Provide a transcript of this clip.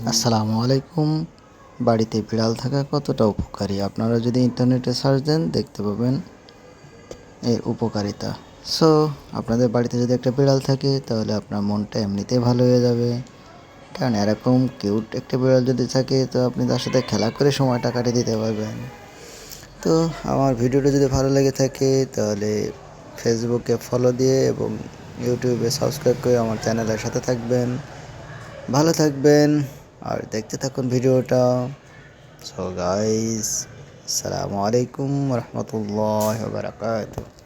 আসসালামু আলাইকুম। বাড়িতে বিড়াল থাকা কতটা উপকারী আপনারা যদি ইন্টারনেটে সার্চ দেন দেখতে পাবেন এর উপকারিতা। সো আপনাদের বাড়িতে যদি একটা বিড়াল থাকে তাহলে আপনার মনটা এমনিতেই ভালো হয়ে যাবে, কারণ এরকম কিউট একটা বিড়াল যদি থাকে তো আপনি তার সাথে খেলা করে সময়টা কাটিয়ে দিতে পারবেন। তো আমার ভিডিওটা যদি ভালো লেগে থাকে তাহলে ফেসবুকে ফলো দিয়ে এবং ইউটিউবে সাবস্ক্রাইব করে আমার চ্যানেলের সাথে থাকবেন। ভালো থাকবেন আর দেখতে থাকুন ভিডিওটা। সো গাইস, আসসালামু আলাইকুম ওয়া রাহমাতুল্লাহি ওয়া বারাকাতুহু।